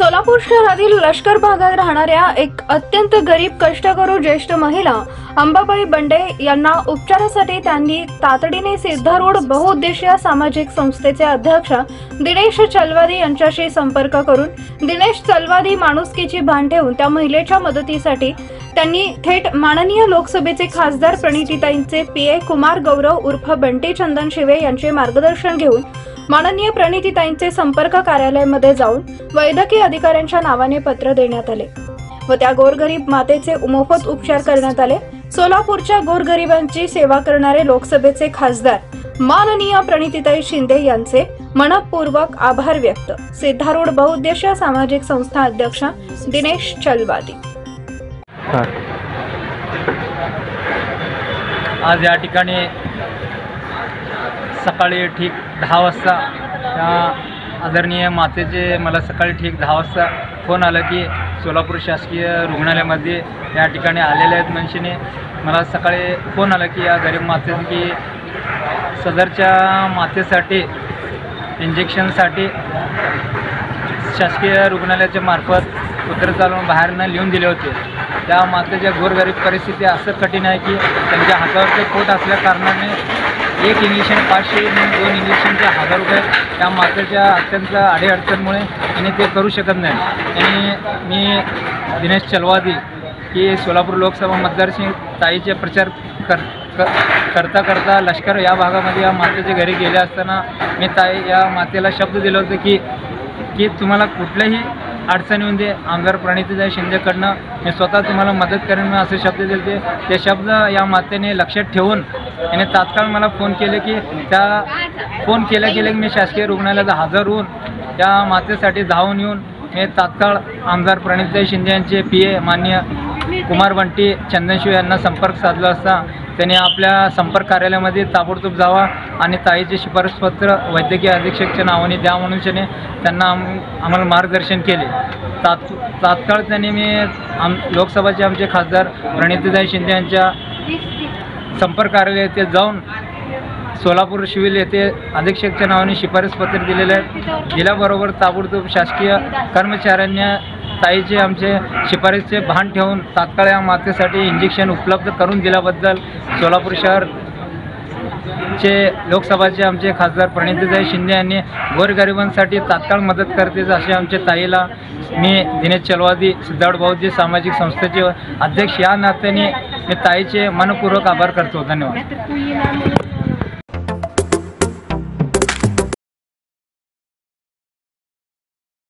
सोलापूर शहरातील लष्कर भागात राहणाऱ्या एक अत्यंत गरीब कष्टकरू ज्येष्ठ महिला अंबाबाई बंडे यांना उपचारासाठी त्यांनी तातडीने सिद्धारूढ बहुउद्देशीय सामाजिक संस्थेचे अध्यक्ष दिनेश चलवादी यांच्याशी संपर्क करून दिनेश चलवादी माणुसकीची भान ठेवून त्या महिलेच्या मदतीसाठी त्यांनी थेट माननीय लोकसभेचे खासदार प्रणितीताईंचे पीए कुमार गौरव उर्फ बंटी चंदन शिवे यांचे मार्गदर्शन घेऊन माननीय प्रणितीताईंचे संपर्क कार्यालयामध्ये जाऊन वैद्यकीय अधिकाऱ्यांच्या नावाने पत्र देण्यात आले व त्या गोरगरीब मातेचे मोफत उपचार करण्यात आले। सोलापूरच्या गोरगरिबांची सेवा करणारे लोकसभेचे खासदार माननीय प्रणितीताई शिंदे यांचे मनपूर्वक आभार व्यक्त। सिद्धारूढ बहुउद्देशीय सामाजिक संस्था अध्यक्ष दिनेश चलवादी। आज या ठिकाणी सकाळी ठीक 10 वाजता त्या आदरणीय मातेचे मला सकाळी ठीक 10 वाजता फोन आला की सोलापूर शासकीय रुग्णालयामध्ये या ठिकाणी आलेले आहेत मनुष्याने मला सकाळी फोन आला की या गरीब मातेची की सदरच्या मातेसाठी इंजेक्शनसाठी शासकीय रुग्णालयाच्या मार्फत पत्र चालवून बाहेरनं लिहून दिले होते। त्या मातेच्या गोरगरीब परिस्थिती असं कठीण आहे की त्यांच्या हातावरचे पोट असल्या कारणाने एक इंजेक्शन 500 आणि 2 इंजेक्शनचे 1000 रुपये त्या मातेच्या अत्यंत अडीअडचणमुळे आणि ते करू शकत नाही। आणि मी दिनेश चलवादी की सोलापूर लोकसभा मतदारसंघ ताईचे प्रचार करता लष्कर या भागामध्ये या मातेच्या घरी गेले असताना मी ताई या मातेला शब्द दिला होता की तुम्हाला कुठल्याही अडचण येऊन दे आमदार प्रणितीताई शिंदेकडनं मी स्वतः तुम्हाला मदत करेन मी असे शब्द दिले ते शब्द या मातेने लक्षात ठेवून याने तात्काळ मला फोन केले की त्या फोन केल्या की मी शासकीय रुग्णालयात हजर होऊन त्या मातेसाठी धावून येऊन मी तात्काळ आमदार प्रणितीताई शिंदे यांचे पीए माननीय कुमार बंटी चंदनशिव यांना संपर्क साधला असता त्यांनी आपल्या संपर्क कार्यालयामध्ये ताबडतोब जावा आणि ताईचे शिफारसपत्र वैद्यकीय अधीक्षकच्या नावाने द्या म्हणून त्यांना आम्हाला मार्गदर्शन केले। तात्काळ त्यांनी मी लोकसभाचे आमचे खासदार प्रणितीताई शिंदे यांच्या संपर्क कार्यालय येथे जाऊन सोलापूर सिव्हिल येथे अधीक्षकच्या नावाने शिफारसपत्र दिलेले आहेत। दिल्याबरोबर ताबडतोब शासकीय कर्मचाऱ्यांनी ताईचे आमचे शिफारसीचे भान ठेवून तात्काळ या मातेसाठी इंजेक्शन उपलब्ध करून दिल्याबद्दल सोलापूर शहरचे लोकसभाचे आमचे खासदार प्रणितीताई शिंदे यांनी गोरगरिबांसाठी तात्काळ मदत करते असे आमच्या ताईला मी दिनेश चलवादी सिद्धारूढ बहुउद्देशीय सामाजिक संस्थेचे अध्यक्ष या नात्याने मी ताईचे मनपूर्वक आभार करतो। धन्यवाद।